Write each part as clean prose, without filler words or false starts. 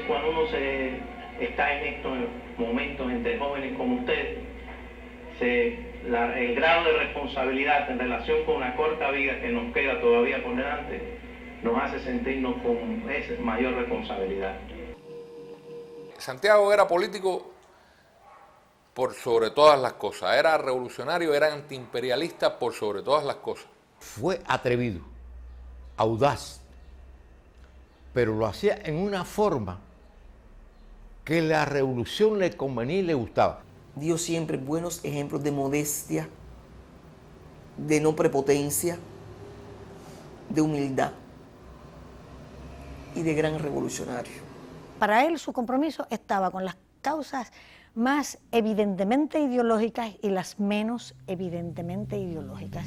cuando uno está en estos momentos entre jóvenes como usted, el grado de responsabilidad en relación con la corta vida que nos queda todavía por delante nos hace sentirnos con esa mayor responsabilidad. Santiago era político por sobre todas las cosas, era revolucionario, era antiimperialista por sobre todas las cosas. Fue atrevido, audaz, pero lo hacía en una forma que la revolución le convenía y le gustaba. Dio siempre buenos ejemplos de modestia, de no prepotencia, de humildad y de gran revolucionario. Para él su compromiso estaba con las causas más evidentemente ideológicas y las menos evidentemente ideológicas.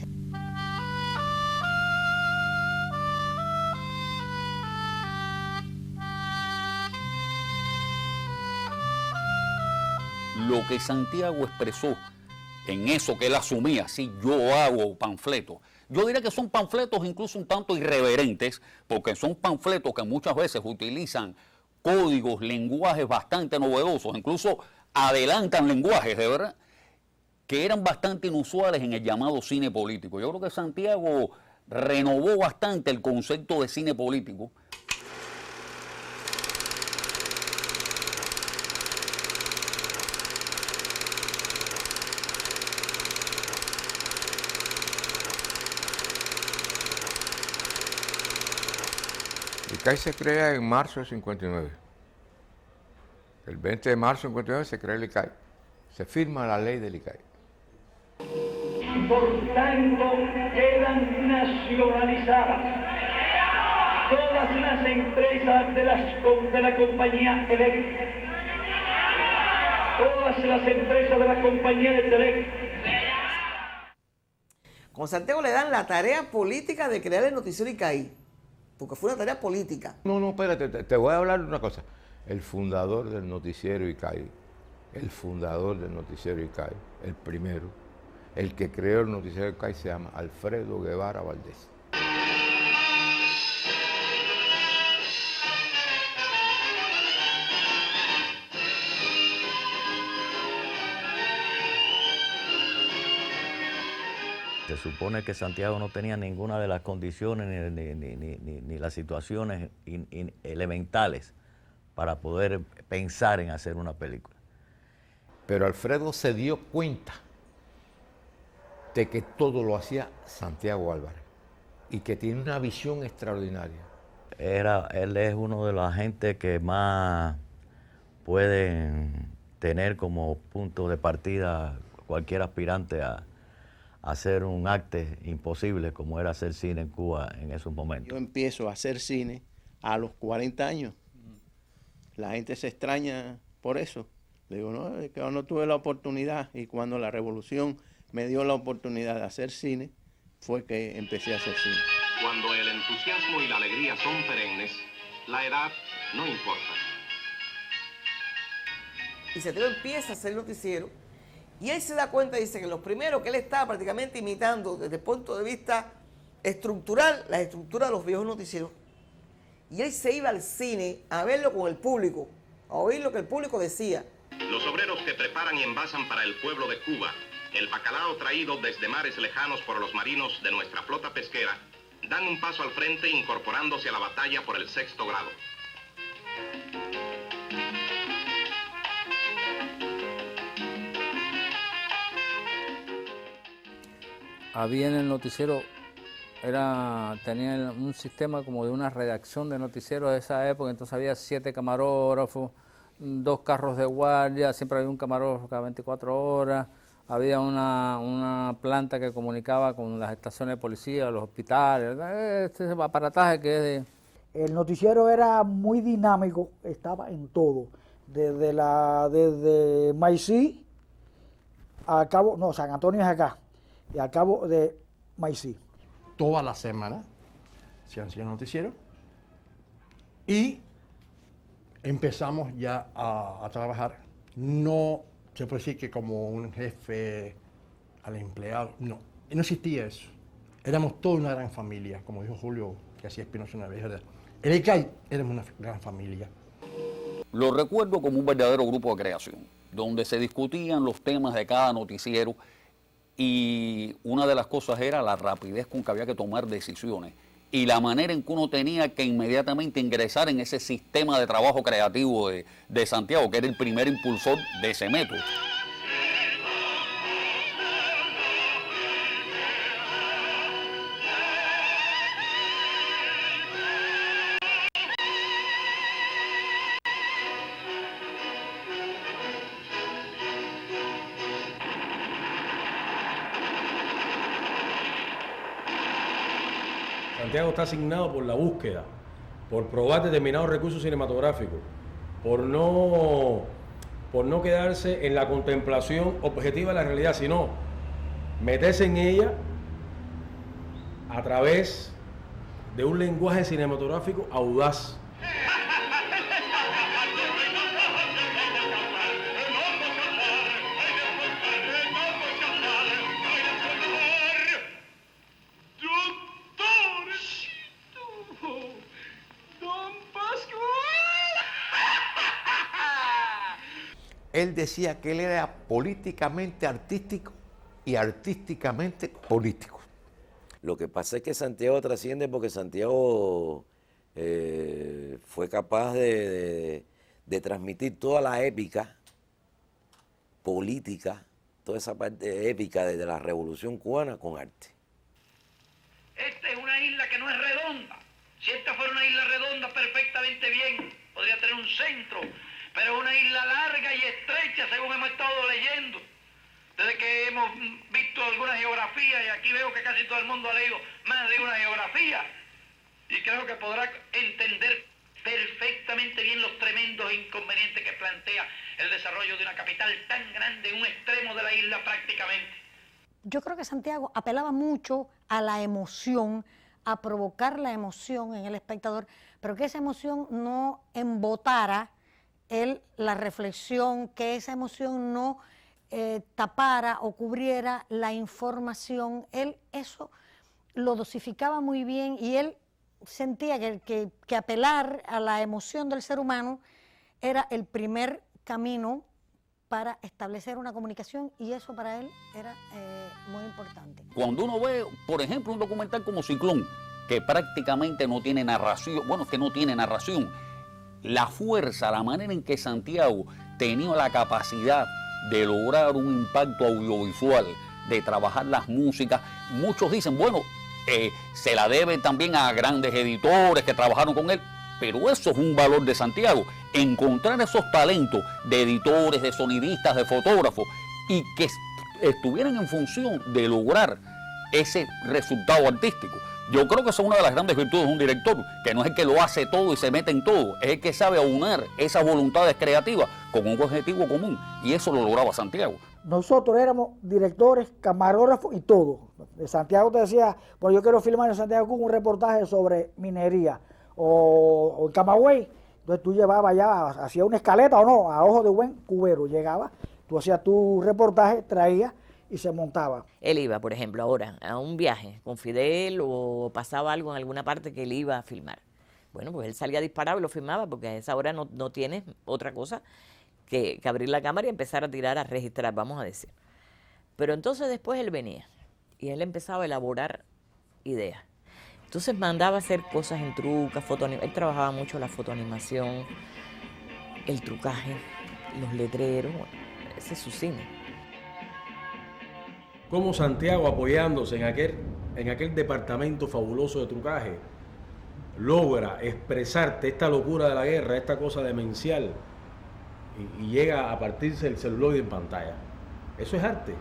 Lo que Santiago expresó en eso que él asumía, sí, yo hago panfletos. Yo diría que son panfletos incluso un tanto irreverentes, porque son panfletos que muchas veces utilizan códigos, lenguajes bastante novedosos, incluso adelantan lenguajes, de verdad, que eran bastante inusuales en el llamado cine político. Yo creo que Santiago renovó bastante el concepto de cine político. ICAI se crea en marzo del 59. El 20 de marzo del 59 se crea el ICAI. Se firma la ley del ICAI. Por tanto, quedan nacionalizadas todas las empresas de la compañía eléctrica. Todas las empresas de la compañía eléctrica. Con Santiago le dan la tarea política de crear el noticiero ICAI, porque fue una tarea política. No, espérate, te voy a hablar de una cosa. El fundador del noticiero ICAI, el primero, el que creó el noticiero ICAI se llama Alfredo Guevara Valdés. Se supone que Santiago no tenía ninguna de las condiciones ni las situaciones elementales para poder pensar en hacer una película. Pero Alfredo se dio cuenta de que todo lo hacía Santiago Álvarez y que tiene una visión extraordinaria. Él es uno de la gente que más pueden tener como punto de partida cualquier aspirante a hacer un acto imposible como era hacer cine en Cuba en esos momentos. Yo empiezo a hacer cine a los 40 años. La gente se extraña por eso. Le digo, no, es que no tuve la oportunidad, y cuando la revolución me dio la oportunidad de hacer cine, fue que empecé a hacer cine. Cuando el entusiasmo y la alegría son perennes, la edad no importa. Y Santiago empieza a hacer noticiero, y él se da cuenta, dice que los primeros que él estaba prácticamente imitando desde el punto de vista estructural, la estructura de los viejos noticieros. Y él se iba al cine a verlo con el público, a oír lo que el público decía. Los obreros que preparan y envasan para el pueblo de Cuba el bacalao traído desde mares lejanos por los marinos de nuestra flota pesquera dan un paso al frente incorporándose a la batalla por el 6º grado. Había en el noticiero, tenía un sistema como de una redacción de noticieros de esa época, entonces había 7 camarógrafos, 2 carros de guardia, siempre había un camarógrafo cada 24 horas, había una planta que comunicaba con las estaciones de policía, los hospitales, este aparataje que es de... El noticiero era muy dinámico, estaba en todo, desde Maicí a Cabo, no, San Antonio es acá, y al Cabo de Maicí. Toda la semana se hacía el noticiero y empezamos ya a trabajar. No se puede decir que como un jefe al empleado, no existía eso. Éramos toda una gran familia, como dijo Julio, que hacía Espinosa una vez, ¿verdad? En el ICAI éramos una gran familia. Lo recuerdo como un verdadero grupo de creación, donde se discutían los temas de cada noticiero y una de las cosas era la rapidez con que había que tomar decisiones y la manera en que uno tenía que inmediatamente ingresar en ese sistema de trabajo creativo de Santiago, que era el primer impulsor de ese método. Santiago está asignado por la búsqueda, por probar determinados recursos cinematográficos, por no quedarse en la contemplación objetiva de la realidad, sino meterse en ella a través de un lenguaje cinematográfico audaz. Él decía que él era políticamente artístico y artísticamente político. Lo que pasa es que Santiago trasciende porque Santiago fue capaz de transmitir toda la épica política, toda esa parte épica de la Revolución Cubana con arte. Esta es una isla que no es redonda. Si esta fuera una isla redonda, perfectamente bien, podría tener un centro, pero es una isla larga y estrecha, según hemos estado leyendo. Desde que hemos visto alguna geografía, y aquí veo que casi todo el mundo ha leído más de una geografía, y creo que podrá entender perfectamente bien los tremendos inconvenientes que plantea el desarrollo de una capital tan grande en un extremo de la isla prácticamente. Yo creo que Santiago apelaba mucho a la emoción, a provocar la emoción en el espectador, pero que esa emoción no embotara la reflexión, que esa emoción no tapara o cubriera la información. Él eso lo dosificaba muy bien y él sentía que apelar a la emoción del ser humano era el primer camino para establecer una comunicación, y eso para él era muy importante. Cuando uno ve, por ejemplo, un documental como Ciclón, que prácticamente no tiene narración, bueno, que no tiene narración, la fuerza, la manera en que Santiago tenía la capacidad de lograr un impacto audiovisual, de trabajar las músicas, muchos dicen, bueno, se la debe también a grandes editores que trabajaron con él, pero eso es un valor de Santiago, encontrar esos talentos de editores, de sonidistas, de fotógrafos, y que estuvieran en función de lograr ese resultado artístico. Yo creo que esa es una de las grandes virtudes de un director, que no es el que lo hace todo y se mete en todo, es el que sabe aunar esas voluntades creativas con un objetivo común, y eso lo lograba Santiago. Nosotros éramos directores, camarógrafos y todo. Santiago te decía, bueno, yo quiero filmar en Santiago Cuba un reportaje sobre minería, o en Camagüey. Entonces tú llevabas ya, hacías una escaleta o no, a ojo de buen cubero, llegaba, tú hacías tu reportaje, traías y se montaba. Él iba, por ejemplo, ahora a un viaje con Fidel o pasaba algo en alguna parte que él iba a filmar. Bueno, pues él salía disparado y lo filmaba porque a esa hora no tienes otra cosa que abrir la cámara y empezar a tirar, a registrar, vamos a decir. Pero entonces después él venía y él empezaba a elaborar ideas. Entonces mandaba a hacer cosas en trucas, él trabajaba mucho la fotoanimación, el trucaje, los letreros, bueno, ese es su cine. Cómo Santiago, apoyándose en aquel departamento fabuloso de trucaje, logra expresarte esta locura de la guerra, esta cosa demencial, y llega a partirse el celuloide en pantalla. Eso es arte,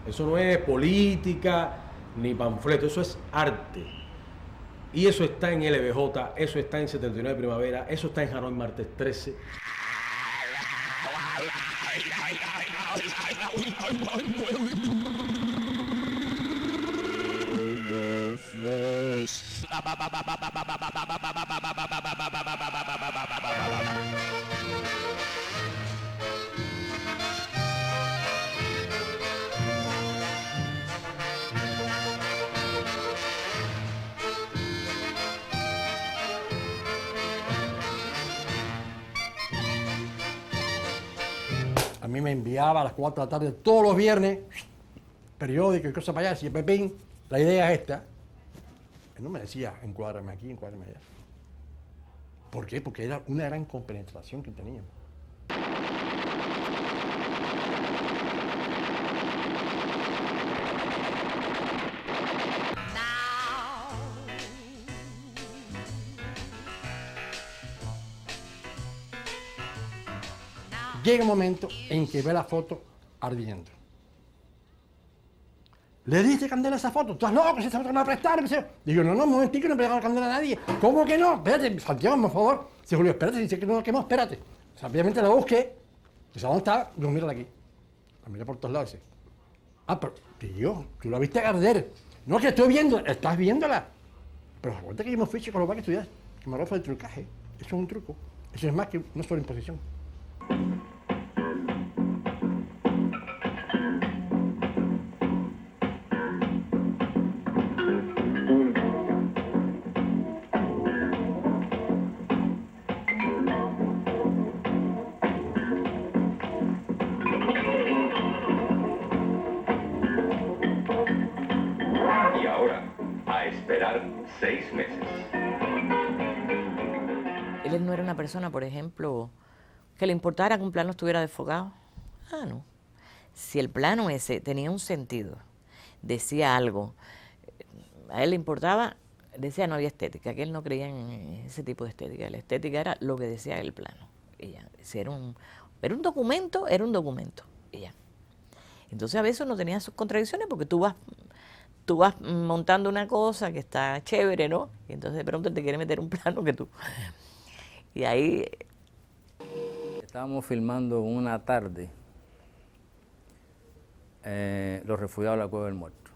eso no es política ni panfleto, eso es arte. Y eso está en LBJ, eso está en 79 Primavera, eso está en Hanoi Martes 13. mí me enviaba a las 4 de la tarde todos los viernes, periódico y cosas para allá. Decía, Pepín, la idea es esta. Él no me decía, encuádrame aquí, encuádrame allá. ¿Por qué? Porque era una gran compenetración que teníamos. Llega un momento en que ve la foto ardiendo. ¿Le diste candela a esa foto? ¿Estás loco? ¿Se esa foto me va a prestar? Digo, no, un momentico, no me pegaba candela a nadie. ¿Cómo que no? Espérate, Santiago, por favor. Dice, Julio, espérate, dice que no la quemó, espérate. O sea, obviamente la busqué. Dice, ¿dónde está? Digo, mírala aquí. La miré por todos lados. Dice, pero, tío, tú la viste arder. No, que estoy viendo, estás viéndola. Pero acuérdate que yo me fui Checoslovaquia a estudiar. Camarógrafo de trucaje. Eso es un truco. Eso es más que una sola imposición. Y ahora, a esperar 6 meses. Él no era una persona, por ejemplo, que le importara que un plano estuviera desfocado. Ah, no. Si el plano ese tenía un sentido, decía algo, a él le importaba, decía no había estética, que él no creía en ese tipo de estética. La estética era lo que decía el plano. Y ya, si era un documento, era un documento. Y ya. Entonces a veces uno tenía sus contradicciones porque tú vas montando una cosa que está chévere, ¿no? Y entonces de pronto te quiere meter un plano que tú... Y ahí... Estábamos filmando una tarde Los refugiados de la Cueva del Muerto.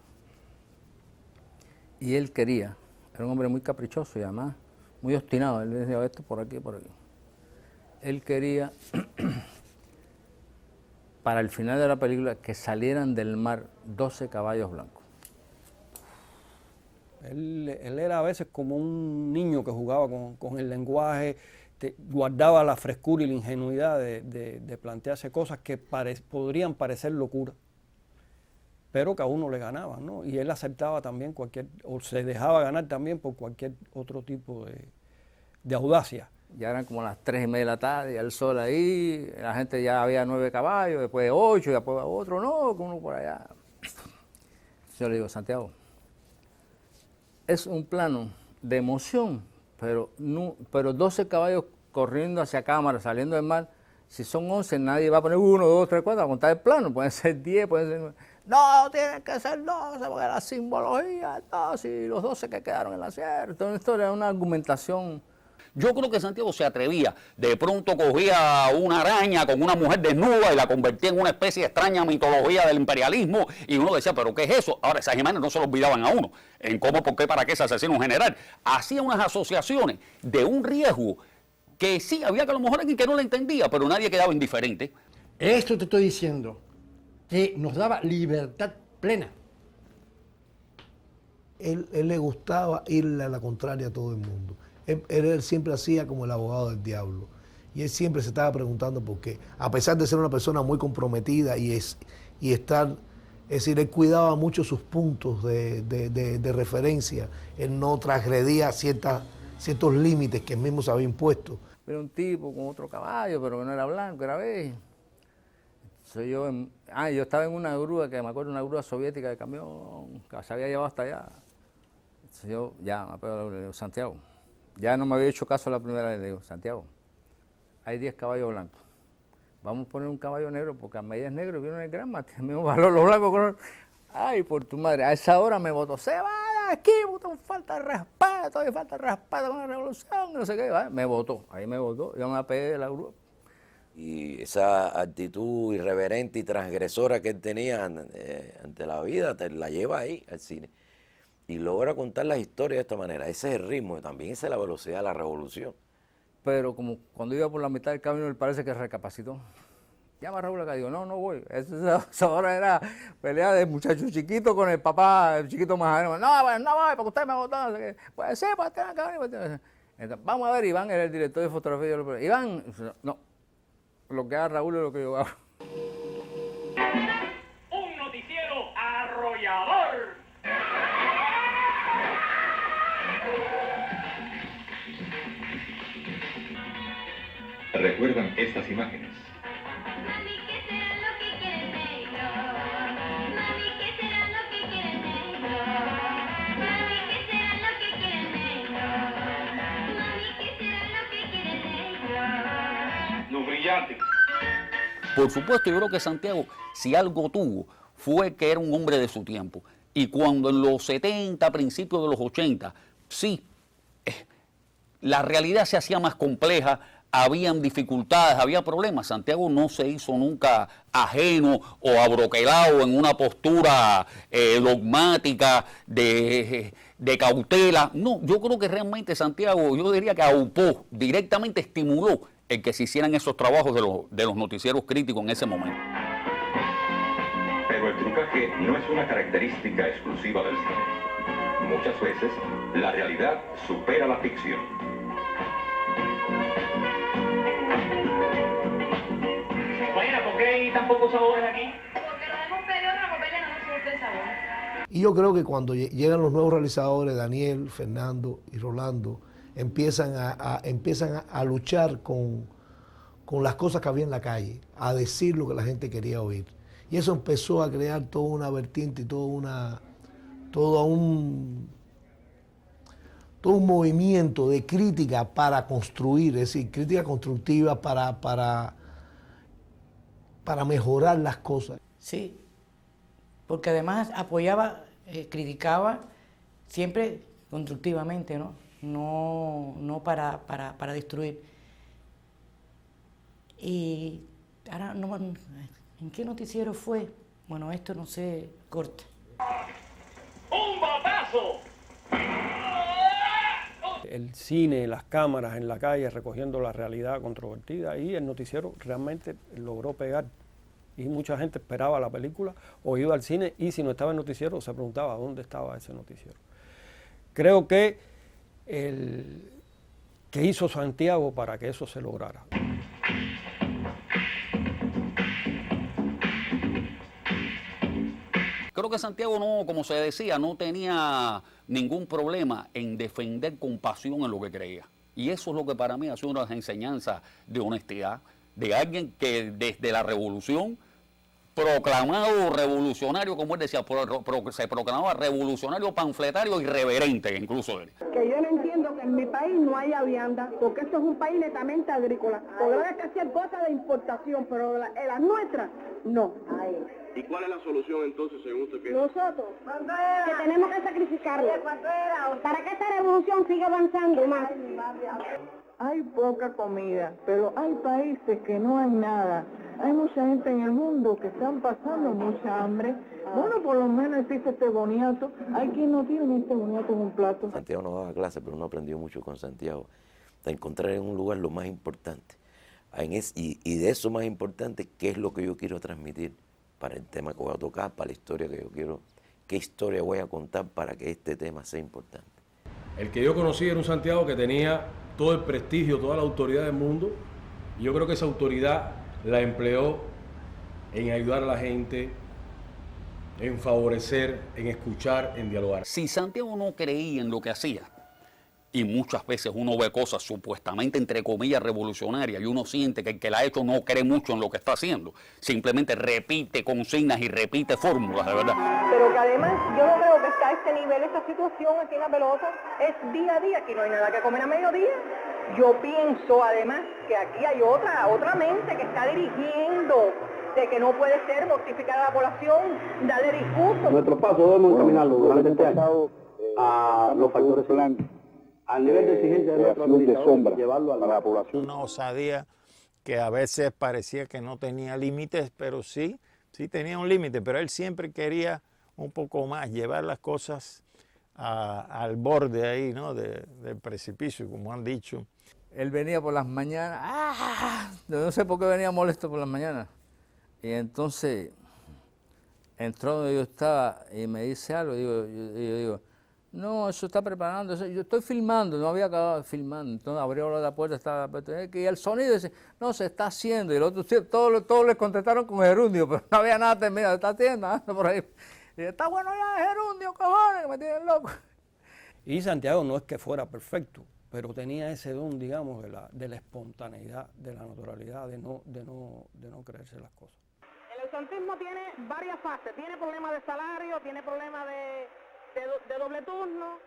Y él quería, era un hombre muy caprichoso y además muy obstinado, él decía esto por aquí, por aquí. Él quería, para el final de la película, que salieran del mar 12 caballos blancos. Él era a veces como un niño que jugaba con el lenguaje, guardaba la frescura y la ingenuidad de plantearse cosas que podrían parecer locura, pero que a uno le ganaban, ¿no? Y él aceptaba también o se dejaba ganar también por cualquier otro tipo de audacia. Ya eran como las 3:30 de la tarde, el sol ahí, la gente ya había 9 caballos, después 8, y después otro, no, con uno por allá. Yo le digo, Santiago, es un plano de emoción, pero 12 caballos corriendo hacia cámara, saliendo del mar, si son 11, nadie va a poner 1, 2, 3, 4 a contar el plano, pueden ser 10, pueden ser 9. No, tienen que ser 12, porque la simbología, no, si los 12 que quedaron en la sierra. Entonces, esto era una argumentación. Yo creo que Santiago se atrevía, de pronto cogía una araña con una mujer desnuda y la convertía en una especie de extraña mitología del imperialismo y uno decía, ¿pero qué es eso? Ahora esas imágenes no se lo olvidaban a uno, en cómo, por qué, para qué ese asesino general. Hacía unas asociaciones de un riesgo que sí, había que a lo mejor alguien que no la entendía, pero nadie quedaba indiferente. Esto te estoy diciendo, que nos daba libertad plena. Él le gustaba irle a la contraria a todo el mundo. Él siempre hacía como el abogado del diablo. Y él siempre se estaba preguntando por qué. A pesar de ser una persona muy comprometida es decir, él cuidaba mucho sus puntos de referencia. Él no transgredía ciertos límites que él mismo se había impuesto. Era un tipo con otro caballo, pero que no era blanco, era beige. Entonces yo estaba en una grúa, que me acuerdo, una grúa soviética de camión, que se había llevado hasta allá. Entonces yo ya me acuerdo, le digo, Santiago, ya no me había hecho caso la primera vez, le digo, Santiago, hay 10 caballos blancos. Vamos a poner un caballo negro, porque a medida es negro, viene el gran más, tiene el mismo valor los blancos con... Ay, por tu madre, a esa hora me votó, se va de aquí, falta de respeto, todavía falta de respeto con la revolución, no sé qué, ¿vale? Me votó, ahí me votó, yo me apegué de la grúa. Y esa actitud irreverente y transgresora que él tenía ante la vida, te la lleva ahí al cine. Y logra contar las historias de esta manera. Ese es el ritmo, también esa es la velocidad de la revolución. Pero como cuando iba por la mitad del camino, él parece que recapacitó. Llama a Raúl acá, digo, no voy. Esa hora era pelea de muchacho chiquito con el papá, el chiquito más grande. No voy, porque usted me votó. Pues sí, pues tengan que venir. Entonces, vamos a ver, Iván era el director de fotografía. Iván, no, lo que haga Raúl es lo que yo hago. recuerdan estas imágenes. Los brillantes. Por supuesto, yo creo que Santiago, si algo tuvo, fue que era un hombre de su tiempo. Y cuando en los 70, principios de los 80, sí, la realidad se hacía más compleja, habían dificultades, había problemas, Santiago no se hizo nunca ajeno o abroquelado en una postura dogmática de cautela. No, yo creo que realmente Santiago, yo diría que aupó, directamente estimuló el que se hicieran esos trabajos de los noticieros críticos en ese momento. Pero el trucaje no es una característica exclusiva del cine. Muchas veces, la realidad supera la ficción. Compañera, ¿por qué hay tan pocos sabores aquí? Porque nos hemos pedido otra copia no nos gusta el sabor. Y yo creo que cuando llegan los nuevos realizadores, Daniel, Fernando y Rolando, empiezan a luchar con las cosas que había en la calle, a decir lo que la gente quería oír. Y eso empezó a crear toda una vertiente y todo un movimiento de crítica para construir, es decir, crítica constructiva para mejorar las cosas. Sí, porque además apoyaba, criticaba siempre constructivamente, ¿no? No para destruir. Y ahora, no, ¿en qué noticiero fue? Bueno, esto no sé, corte. ¡Un batazo! El cine, las cámaras en la calle recogiendo la realidad controvertida, y el noticiero realmente logró pegar. Y mucha gente esperaba la película o iba al cine, y si no estaba el noticiero se preguntaba dónde estaba ese noticiero. Creo que que hizo Santiago para que eso se lograra. Creo que Santiago no, como se decía, no tenía ningún problema en defender con pasión en lo que creía. Y eso es lo que para mí ha sido una enseñanza de honestidad, de alguien que desde la revolución, proclamado revolucionario, como él decía, se proclamaba revolucionario, panfletario, irreverente incluso él. Que yo no entiendo que en mi país no haya vianda, porque esto es un país netamente agrícola. Podrá que hacer cosas de importación, pero en las nuestras, no. ¿Y cuál es la solución entonces, según usted piensa? Nosotros, que tenemos que sacrificarlo para que esta revolución siga avanzando más. Hay poca comida, pero hay países que no hay nada. Hay mucha gente en el mundo que están pasando mucha hambre. Bueno, por lo menos existe este boniato. Hay quien no tiene este boniato en un plato. Santiago no daba clase, pero uno aprendió mucho con Santiago. De encontrar en un lugar lo más importante. Y de eso más importante, ¿qué es lo que yo quiero transmitir para el tema que voy a tocar, para la historia que yo quiero? ¿Qué historia voy a contar para que este tema sea importante? El que yo conocí era un Santiago que tenía todo el prestigio, toda la autoridad del mundo. Y yo creo que esa autoridad la empleó en ayudar a la gente, en favorecer, en escuchar, en dialogar. Si Santiago no creía en lo que hacía, y muchas veces uno ve cosas supuestamente, entre comillas, revolucionarias, y uno siente que el que la ha hecho no cree mucho en lo que está haciendo, simplemente repite consignas y repite fórmulas, de verdad. Pero que además yo no creo que está a este nivel, esta situación aquí en La Pelota, es día a día, aquí no hay nada que comer a mediodía. Yo pienso además que aquí hay otra mente que está dirigiendo, de que no puede ser mortificar a la población, darle discurso. Nuestro paso debemos encaminarlo durante este año a los factores al nivel de exigencia de nuestro administrador, llevarlo a la población. Una osadía que a veces parecía que no tenía límites, pero sí tenía un límite, pero él siempre quería un poco más, llevar las cosas al borde ahí, ¿no? del precipicio, como han dicho. Él venía por las mañanas, no sé por qué venía molesto por las mañanas, y entonces entró donde yo estaba y me dice algo, y yo digo, no, eso está preparando, eso, yo estoy filmando, no había acabado de filmar, entonces abrió la puerta, estaba, y el sonido dice, no, se está haciendo, y el otro, todos les contestaron con gerundio, pero no había nada terminado, se está haciendo, anda por ahí, y está bueno ya, gerundio, cojones, que me tienen loco. Y Santiago no es que fuera perfecto, pero tenía ese don, digamos, de la espontaneidad, de la naturalidad, de no creerse las cosas. El ausentismo tiene varias fases, tiene problemas de salario, tiene problemas de doble turno.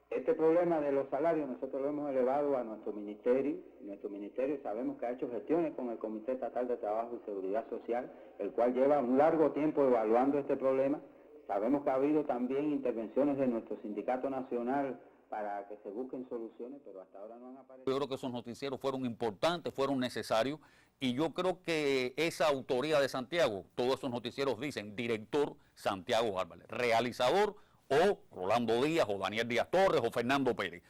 Este problema de los salarios nosotros lo hemos elevado a nuestro ministerio. Nuestro ministerio sabemos que ha hecho gestiones con el Comité Estatal de Trabajo y Seguridad Social, el cual lleva un largo tiempo evaluando este problema. Sabemos que ha habido también intervenciones de nuestro sindicato nacional para que se busquen soluciones, pero hasta ahora no han aparecido. Yo creo que esos noticieros fueron importantes, fueron necesarios, y yo creo que esa autoría de Santiago, todos esos noticieros dicen director Santiago Álvarez, realizador o Rolando Díaz o Daniel Díaz Torres o Fernando Pérez.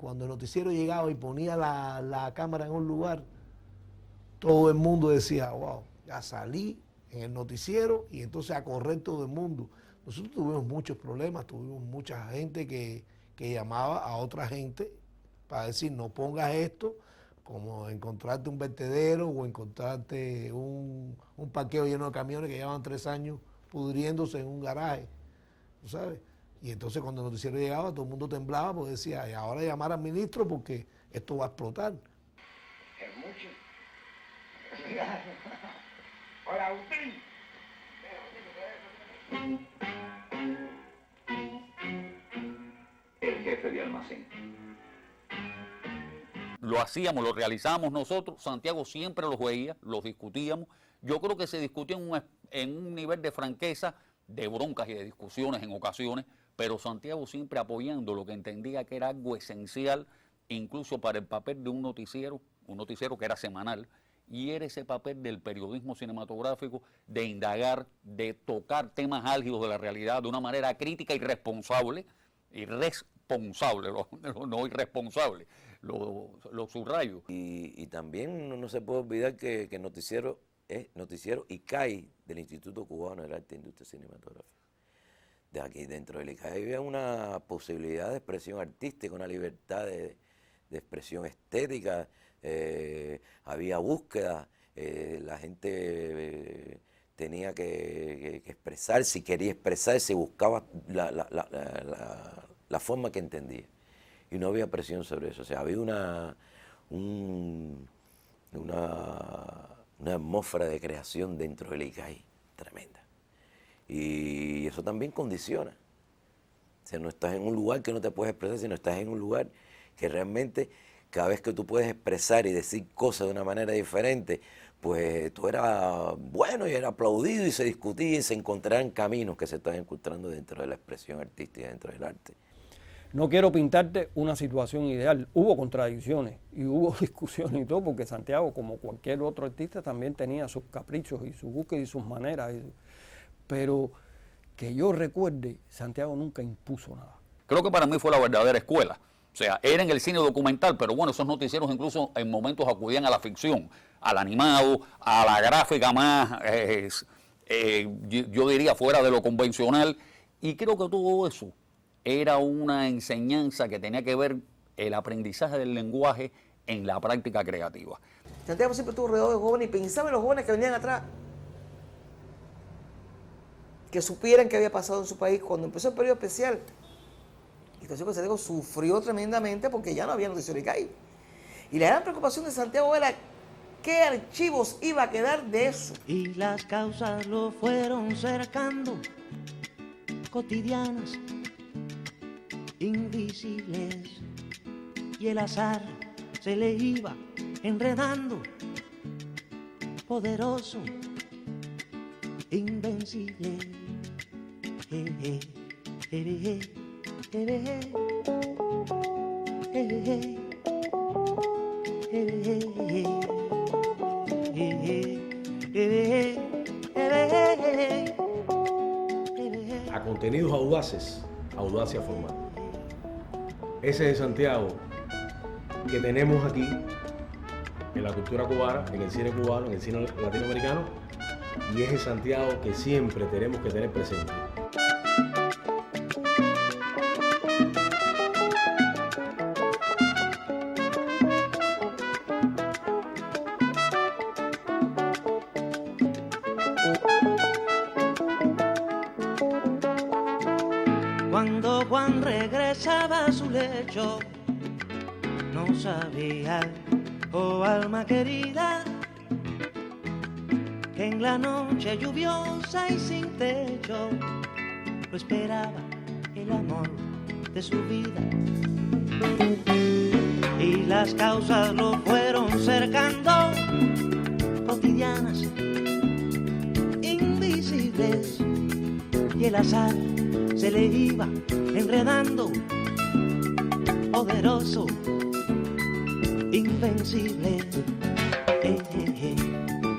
Cuando el noticiero llegaba y ponía la cámara en un lugar, todo el mundo decía, wow, ya salí en el noticiero, y entonces a correr todo el mundo. Nosotros tuvimos muchos problemas, tuvimos mucha gente que llamaba a otra gente para decir, no pongas esto, como encontrarte un vertedero o encontrarte un parqueo lleno de camiones que llevan 3 años pudriéndose en un garaje, ¿tú sabes? Y entonces cuando el noticiero llegaba, todo el mundo temblaba porque decía, y ahora llamar al ministro porque esto va a explotar. Es mucho. Hola, Agustín. El jefe de almacén. Lo hacíamos, lo realizábamos nosotros, Santiago siempre los veía, los discutíamos. Yo creo que se discutía en un nivel de franqueza, de broncas y de discusiones en ocasiones, pero Santiago siempre apoyando lo que entendía que era algo esencial, incluso para el papel de un noticiero que era semanal, y era ese papel del periodismo cinematográfico, de indagar, de tocar temas álgidos de la realidad de una manera crítica y responsable, no irresponsable, lo subrayo. Y también no se puede olvidar que el noticiero es noticiero ICAI del Instituto Cubano del Arte e Industria Cinematográfica. De aquí dentro del ICAI había una posibilidad de expresión artística, una libertad de expresión estética, había búsqueda, la gente tenía que expresarse, y quería expresarse, y buscaba la forma que entendía. Y no había presión sobre eso, o sea, había una atmósfera de creación dentro del ICAI tremenda. Y eso también condiciona. O sea, no estás en un lugar que no te puedes expresar, sino estás en un lugar que realmente cada vez que tú puedes expresar y decir cosas de una manera diferente, pues tú eras bueno y era aplaudido y se discutía y se encontraban caminos que se están encontrando dentro de la expresión artística, dentro del arte. No quiero pintarte una situación ideal. Hubo contradicciones y hubo discusiones y todo, porque Santiago, como cualquier otro artista, también tenía sus caprichos y sus búsquedas y sus maneras. Pero que yo recuerde, Santiago nunca impuso nada. Creo que para mí fue la verdadera escuela. O sea, era en el cine documental, pero bueno, esos noticieros incluso en momentos acudían a la ficción, al animado, a la gráfica más, yo diría, fuera de lo convencional. Y creo que todo eso era una enseñanza que tenía que ver el aprendizaje del lenguaje en la práctica creativa. Santiago siempre estuvo rodeado de jóvenes y pensaba en los jóvenes que venían atrás, que supieran qué había pasado en su país cuando empezó el periodo especial. Y entonces Santiago sufrió tremendamente porque ya no había noticiero ICAI. Y la gran preocupación de Santiago era qué archivos iba a quedar de eso. Y las causas lo fueron cercando, cotidianas, invisibles, y el azar se le iba enredando, poderoso, invencible. A contenidos audaces, audacia formal. Ese es Santiago que tenemos aquí en la cultura cubana, en el cine cubano, en el cine latinoamericano, y es el Santiago que siempre tenemos que tener presente. Cuando Juan regresaba a su lecho, no sabía, oh alma querida, que en la noche lluviosa y sin techo lo esperaba el amor de su vida. Y las causas lo fueron cercando, cotidianas, invisibles, y el azar se le iba enredando, poderoso, invencible. Eh, eh, eh,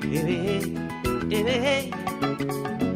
eh, eh, eh.